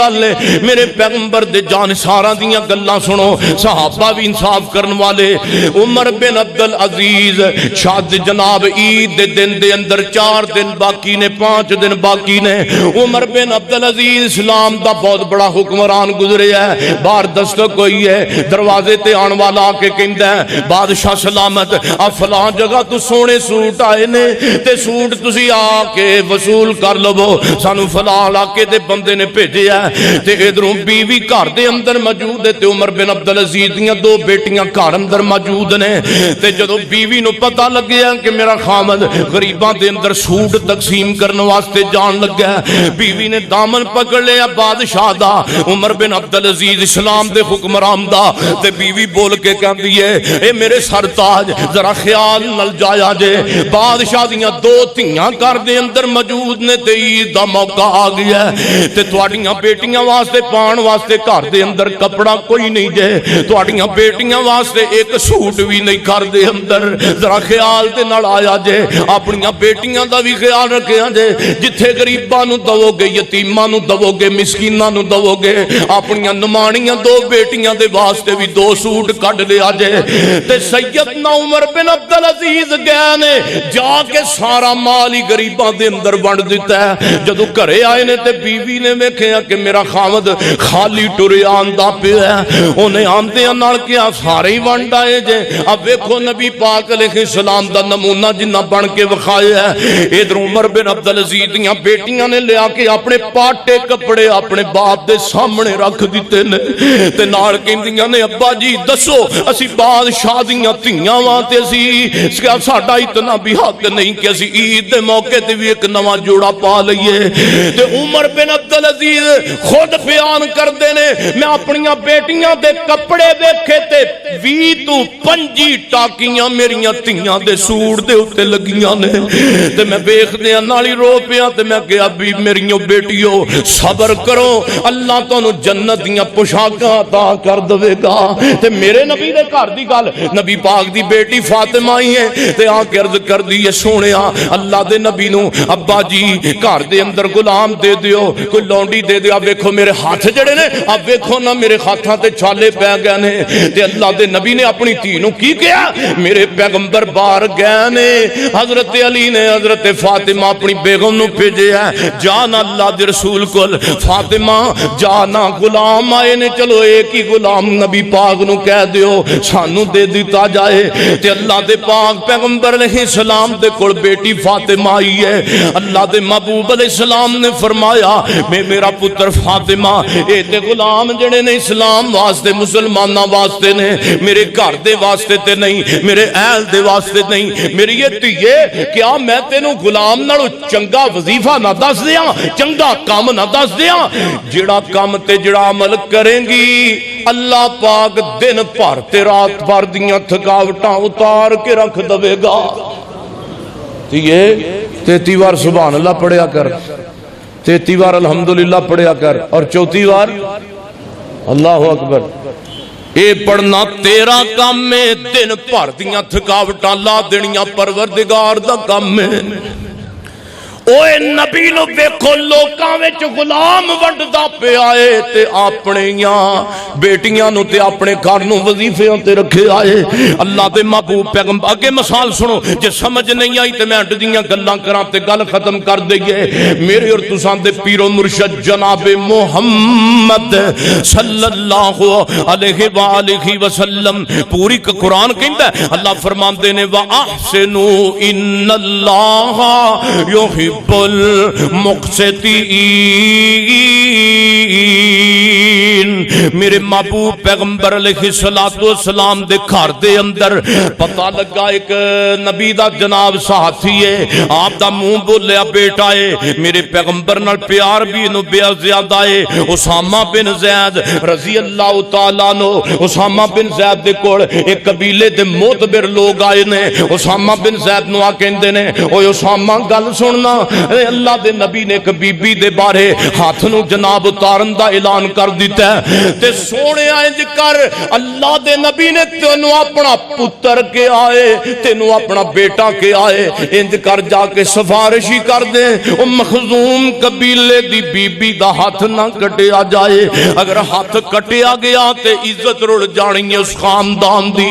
گل ہے میرے پیغمبر دے جانساراں دیاں گلاں سنو صحابہ بھی انصاف کرن والے عمر بن عبدالعزیز شاد جناب عید دے دن دے اندر 4 دن باقی نے 5 دن باقی نے عمر بن عبدالعزیز اسلام دا بہت بڑا حکمران گزرے ہے باہر دستک ہوئی ہے دروازے تے آن والا آ کے کہندا ہے بادشاہ سلامت آ فلاں جگہ تو سونے سوٹ آئے نے تے سوٹ تسی آ کے وصول کر لو سانو فلاں علاقے دے بندے نے بھیجے ہے تے ادھروں بیوی گھر دے اندر موجود ہے تے عمر بن عبدالعزیز دیاں 2 بیٹیاں گھر اندر موجود نے تے جدوں بیوی نو پتہ لگیا کہ میرا خامد غریباں دے اندر سوٹ تقسیم کرنے واسطے جان لگا ہے بیوی نے دامن پکڑ لیا بادشاہ دا عمر بن عبدالعزیز اسلام دے حکمران دا تے بیوی بول کے کہندی ہے اے میرے سرتاج ذرا خیال نال جایا جے بادشاہ دیاں 2 دھیاں گھر دے اندر موجود نے تے عید دا موقع آ گیا ہے تے تواڈیاں بیٹیاں واسطے پان واسطے گھر دے اندر کپڑا کوئی نہیں جے تواڈیاں بیٹیاں واسطے ایک سوٹ بھی نہیں گھر دے اندر ذرا خیال تے نال آیا جے اپنیاں بیٹیاں دا بھی خیال رکھیا جے جتھے غریباں نو دو گے یتیماں نو دو گے مسکیناں نو دو گے اپنیاں نمانیاں 2 بیٹیاں دے واسطے بھی 2 سوٹ کڈ لیا جے تے سیدنا عمر بن عبدالعزیز گئے نے جا کے سارا مال ہی غریباں دے اندر ونڈ دیتا ہے جدوں گھرے آئے نے تے بیوی نے ویکھیا کہ میرا خامد خالی ٹریا آندا پیا ہے اونے آندیاں نال کیا سارے ہی ونڈ آئے جے اب ویکھو نبی پاک علیہ السلام دا نمونہ جنہ بن کے وکھایا ہے ادھر عمر بن عبدالعزیز دیاں بیٹیاں نے لیا کے اپنے پاٹے کپڑے اپنے باپ دے سامنے رکھ دیتے نے تے نال کہندیاں نے ابا جی دسو اسی بادشاہ دیاں دھیاں واں تے اسی ساڈا اتنا بھی حق نہیں کہ اسی عید دے موقع تے بھی ایک نواں جوڑا پا لئیے تے عمر بن عبدالعزیز خود بیان کردے نے میں اپنیاں بیٹیاں دے کپڑے دیکھے تے 20 تو 25 ٹاکیاں میریاں دھیاں دے سوٹ دے اوتے لگیاں نے تے میں ویکھدیاں نال ہی رو پیا تے میں کہیا بھی میریوں بیٹیو صبر کرو اللہ تانوں جنت دیاں پوشاکاں عطا کر دے گا تے میرے نبی دے گھر دی گل نبی پاک دی بیٹی فاطمہ ہی ہے تے آ کے عرض کر دی ہے سونیا اللہ دے نبی نو ابا جی گھر دے اندر غلام دے دیو کوئی لونڈی دے دیو ویکھو میرے ہاتھ جڑے نے اب ویکھو نا میرے ہاتھاں تے چھالے پے گئے نے تے اللہ دے نبی نے اپنی دھی نو کی کیا میرے پیغمبر باہر گئے نے حضرت علی نے حضرت فاطمہ اپنی بیگم نو بھیجے ہے جانا اللہ دے رسول کول فاطمہ جانا غلام آئے نے چلو ایک ہی غلام نبی پاک نو کہہ دیو سانو دے دیتا جائے تے اللہ دے پاک پیغمبر علیہ السلام دے کول بیٹی فاطمہ آئی ہے اللہ دے محبوب علیہ السلام نے فرمایا میں میرا پتر فاطمہ اے تے غلام جڑے نے اسلام واسطے مسلماناں واسطے نے میرے گھر دے واسطے تے نہیں میرے اہل دے واسطے نہیں میری یہ دھیے کیا میں تینوں غلام نالوں چنگا وظیفہ نہ دس دیاں چنگا کام نہ دس دیاں جڑا کام تے جڑا عمل کریں گی اللہ پاک دن بھر تے رات بھر دیاں تھکاوٹاں اتار کے رکھ دے گا دھیے 33 بار سبحان اللہ پڑھیا کر 33 بار الحمدللہ پڑھیا کر اور 34 بار اللہ اکبر اے پڑھنا تیرا کام میں دن بھر دیاں تھکاوٹاں لا دنیا پروردگار دا کام میں اوے نبی نو ویکھو لوکاں وچ غلام ونڈدا پیا آئے تے اپنیاں بیٹیاں نو تے اپنے گھر نو وظیفیاں تے رکھے آئے اللہ دے محبوب پیغمبر اگے مثال سنو جے سمجھ نہیں آئی تے میں ہٹ دیاں گلاں کراں تے گل ختم کر دئیے میرے اور تساں دے پیر و مرشد جناب محمد صلی اللہ علیہ وآلہ وسلم پوری قرآن کہندا ہے اللہ فرماندے نے وَأَحْسِنُوا إِنَّ اللَّهَ يُحِبُّ المقسطین میرے محبوب پیغمبر علیہ السلام دے گھر دے اندر پتہ لگا ایک نبی دا جناب ساتھی ہے آپ دا منہ بولیا بیٹا ہے میرے پیغمبر نال پیار بھی نو بے زیادہ ہے اسامہ بن زید رضی اللہ تعالیٰ عنہ اسامہ بن زید دے کول ایک قبیلے دے معتبر لوگ آئے نے اسامہ بن زید نو آ کہندے نے اوے اسامہ گل سننا اللہ دے نبی نے ایک بی بی دے بارے ہاتھ نو جناب اتارن دا اعلان کر دیتا ہے تے سونے انج کر اللہ دے نبی نے تینوں اپنا پتر کے آئے تینوں اپنا بیٹا کے آئے انج کر جا کے سفارشی کر دے او مخزوم قبیلے دی بی بی دا ہاتھ نہ کٹیا جائے اگر ہاتھ کٹیا گیا تے عزت رڑ جانی ہے اس خاندان دی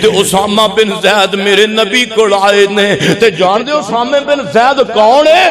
تے اسامہ بن زید میرے نبی کو آئے نے تے جان دے اسامہ بن زید کون ہے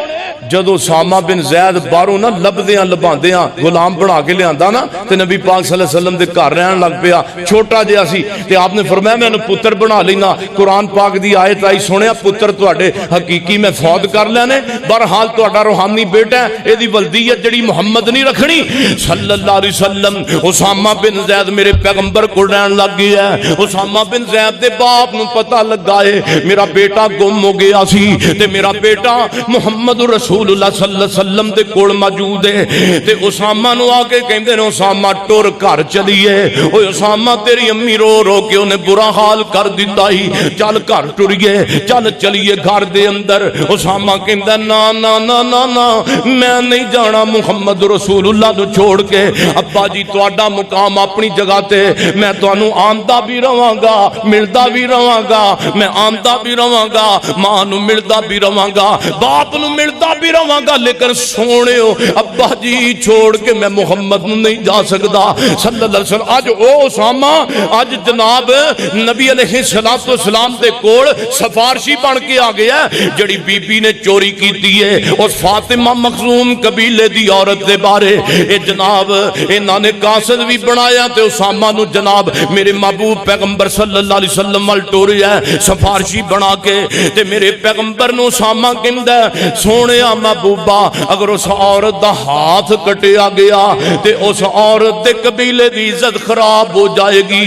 جدو اسامہ بن زید باروں نہ لبدیاں لباندیاں غلام بنا کے لے آندا نا تے نبی پاک صلی اللہ علیہ وسلم دے گھر رہن لگ پیا چھوٹا جہا سی تے آپ نے فرمایا میں انہوں پتر بنا لینا قرآن پاک دی آیت آئی سنیا پتر تواڈے حقیقی میں فوت کر لینے بہرحال تواڈا روحانی بیٹا ہے اے دی ولدیت جڑی محمد نہیں رکھنی صلی اللہ علیہ وسلم اسامہ بن زید میرے پیغمبر کو رہن لگ گیا ہے اسامہ بن زید دے باپ نو پتہ لگا ہے میرا بیٹا گم ہو گیا سی تے میرا بیٹا محمد رسول اللہ صلی اللہ علیہ وسلم دے کول موجود ہے تے اسامہ نو آ کے کہندے نے اسامہ ٹر گھر چلیے اوے اسامہ تیری امی رو رو کے انہیں برا حال کر دیتا ہی چل گھر ٹریے چل چلیے گھر دے اندر اسامہ کہندا نا نا نا نا نا میں نہیں جانا محمد رسول اللہ نو چھوڑ کے ابا جی تواڈا مقام اپنی جگہ تے میں تانوں آندا بھی رہاں گا ملدا بھی رہاں گا میں آندا بھی رہاں گا ماں نو ملدا بھی رہاں گا باپ نو ملدا بھی رہاں گا لیکن سونےو ابا جی چھوڑ کے میں محمد نو نہیں جا سکدا صلی اللہ علیہ وسلم آج او اسامہ آج جناب نبی علیہ السلام دے کول سفارشی بن کے آ گیا جڑی بی بی نے چوری کیتی ہے اس فاطمہ مخزوم قبیلے دی عورت دے بارے اے جناب انہاں نے قاصد بھی بنایا تے اسامہ نو جناب میرے محبوب پیغمبر صلی اللہ علیہ وسلم وال ٹوریا سفارشی بنا کے تے میرے پیغمبر نو اسامہ کہندا سونیا محبوبا اگر اس عورت دا ہاتھ کٹیا گیا تے اس عورت دے قبیلے دی عزت خراب ہو جائے گی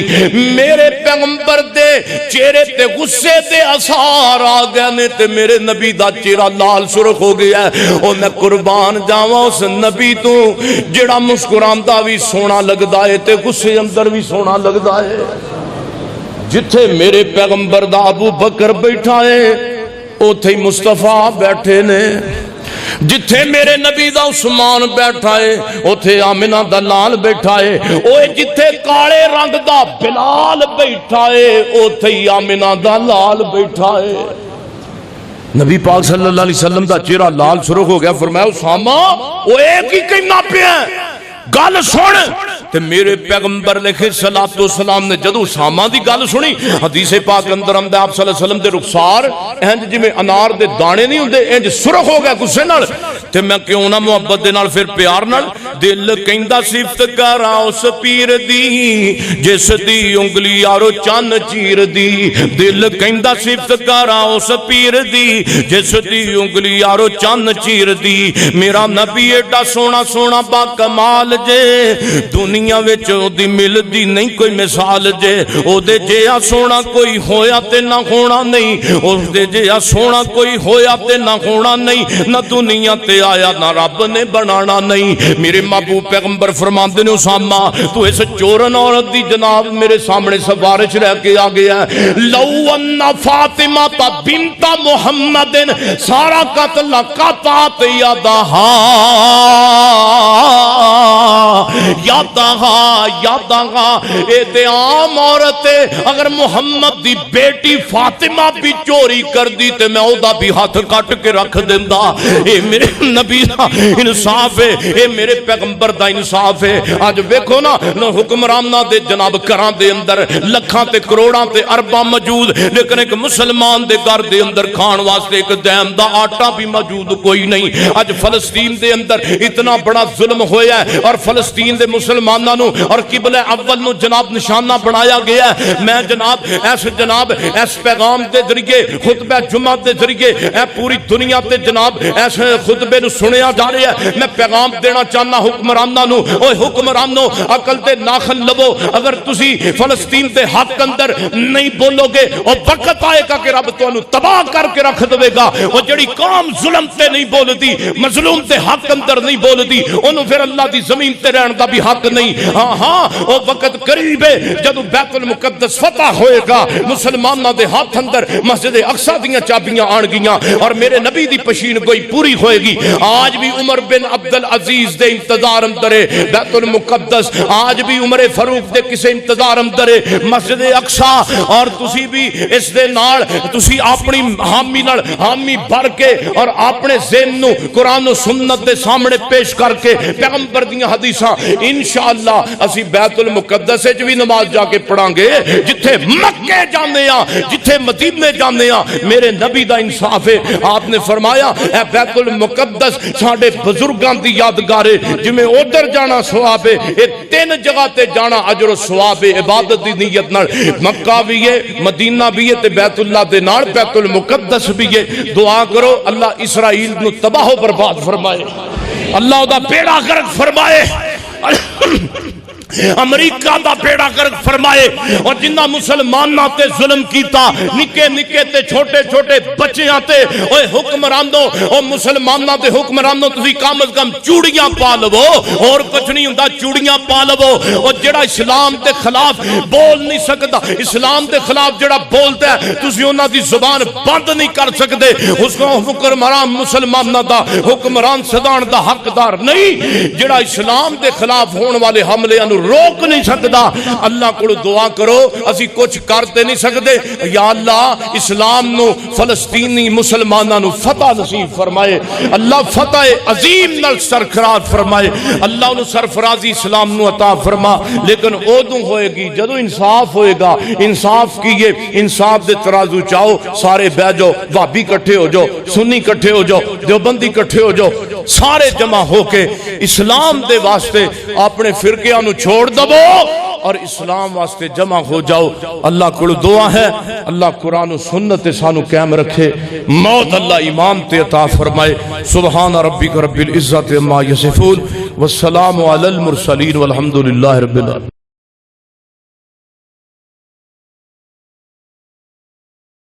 میرے پیغمبر دے چہرے تے غصے دے اثار آ گئے نے تے میرے نبی دا چہرہ لال سرخ ہو گیا ہے او میں قربان جاواں اس نبی تو جڑا مسکراندا بھی سونا لگدا ہے تے غصے اندر بھی سونا لگدا ہے جتھے میرے پیغمبر دا ابو بکر بیٹھا ہے اوتھے مصطفیٰ بیٹھے نے جتھے میرے نبی دا عثمان بیٹھا ہے اوتھے آمنہ دا لال بیٹھا ہے اوے جتھے کالے رنگ دا بلال بیٹھا ہے اوتھے آمنہ دا لال بیٹھا ہے نبی پاک صلی اللہ علیہ وسلم دا چہرہ لال سرخ ہو گیا فرمایا اسامہ وہ ایک ہی کہنا پیا ہے گل سن تے میرے پیغمبر علیہ السلام نے جدو اسامہ دی گل سنی حدیث پاک اندر آمد آپ صلی اللہ علیہ وسلم دے رخسار انج جویں انار دے دانے نہیں ہوندے انج سرخ ہو گیا غصے نال تے میں کیوں نہ محبت دے نال پھر پیار نال دل کہندا صفت کراں اس پیر دی جس دی انگلی یارو چن چیر دی دل کہندا صفت کراں اس پیر دی جس دی انگلی یارو چن چیر دی میرا نبی ایڈا سونا سونا با کمال جے دنیا وچ او دی ملدی نہیں کوئی مثال جے او دے جیا سونا کوئی ہویا تے نہ ہونا نہیں او دے جیا سونا کوئی ہویا تے نہ ہونا نہیں نہ دنیا تے آیا نہ رب نے بنانا نہیں میرے محبوب پیغمبر فرماندے نے اسامہ تو اس چورن عورت دی جناب میرے سامنے سفارش رہ کے آ گیا ہے لو ان فاطمہ بنت محمد سارا قتل قطعت یادہا یادہا اے تے عام عورت اگر محمد دی بیٹی فاطمہ بھی چوری کر دی تے میں او دا بھی ہاتھ کٹ کے رکھ دیندا اے میرے نبی دا انصاف ہے اے میرے پیغمبر دا انصاف ہے آج ویکھو نا حکمراناں دے جناب گھراں دے اندر لکھاں تے کروڑاں تے ارباں موجود لیکن ایک مسلمان دے گھر دے اندر کھان واسطے ایک دیم دا آٹا بھی موجود کوئی نہیں آج فلسطین دے اندر اتنا بڑا ظلم ہویا ہے اور فلسطین دے مسلمانوں اور قبلہ اول نو جناب نشانہ بنایا گیا ہے میں جناب ایس پیغام دے ذریعے خطبہ جمعہ دے ذریعے اے پوری دنیا تے جناب ایسے خطبے نو سنیا جا رہا ہے میں پیغام دینا چاہنا حکمرانوں نو اوے حکمرانوں عقل دے ناخن لبو اگر تسی فلسطین دے حق اندر نہیں بولو گے اور وقت آئے گا کہ رب تانوں تباہ کر کے رکھ دے گا اور جڑی قوم ظلم تے نہیں بولدی مظلوم تے حق اندر نہیں بولدی انہوں پھر اللہ دی زمین تے رہن دا بھی حق حق نہیں. ہاں ہاں وہ وقت قریب ہے جدو بیت المقدس فتح ہوئے گا, مسلمانوں دے ہاتھ اندر مسجد اقصی دیاں چابیاں آن گیاں اور میرے نبی دی پشین گوئی پوری ہوئے گی. آج بھی عمر بن عبد العزیز دے انتظار اندر ہے بیت المقدس, آج بھی عمر فاروق دے کسے انتظار اندر ہے مسجد اقصی. اور تسی بھی اس دے نال تسی اپنی حامی نال حامی بھر کے اور اپنے ذہن نو قرآن و سنت دے سامنے پیش کر کے پیغمبر دیاں حدیثاں انشاءاللہ اسی بیت المقدس وچ بھی نماز جا کے پڑھاں گے. جتھے مکے جانے ہاں جتھے مدینے جانے ہاں میرے نبی دا انصاف ہے. آپ نے فرمایا اے بیت المقدس ساڈے بزرگاں دی یادگار ہے, جویں ادھر جانا ثواب ہے, اے تین جگہ تے جانا اجر و ثواب ہے عبادت دی نیت نال. مکہ بھی ہے, مدینہ بھی ہے تے بیت اللہ دے نال بیت المقدس بھی ہے. دعا کرو اللہ اسرائیل نو تباہ و برباد فرمائے, اللہ دا بیڑا غرق فرمائے, امریکہ دا بیڑا غرق فرمائے. اور جنہ مسلماناں تے ظلم کیتا نکے نکے تے چھوٹے چھوٹے بچیاں تے اوے حکمرانوں او مسلماناں تے حکمرانوں تسی کم از کم چوڑیاں پا لو اور کچھ نہیں ہوندا, چوڑیاں پا لو. اور جڑا اسلام دے خلاف بول نہیں سکدا, اسلام دے خلاف جڑا بولدا ہے تسی انہاں دی زبان بند نہیں کر سکدے. اس کو حکمران مسلماناں دا حکمران سدان دا حقدار نہیں جڑا اسلام دے خلاف ہون والے حملے روک نہیں سکتا. اللہ کو دعا کرو اسی کچھ کرتے نہیں سکتے. یا اللہ اسلام نو فلسطینی مسلمانوں نو فتح نصیب فرمائے, اللہ فتح عظیم نال سرفراز فرمائے, اللہ انہوں سرفرازی اسلام نو عطا فرما. لیکن ادوں ہوئے گی جدو انصاف ہوئے گا. انصاف کیے, انصاف دے ترازو چاہو سارے بہ جاؤ, وہابی کٹھے ہو جاؤ, سنی کٹھے ہو جاؤ, دیوبندی کٹھے ہو جاؤ, سارے جمع ہو کے اسلام دے واسطے اپنے فرقیاں نو چھوڑ دو اور اسلام واسطے جمع ہو جاؤ. اللہ کو دعا ہے اللہ قرآن و سنت سانو قائم رکھے, موت اللہ ایمان تے عطا فرمائے. سبحان ربک رب العزت عما یصفون والسلام علی المرسلین والحمدللہ رب العالمین.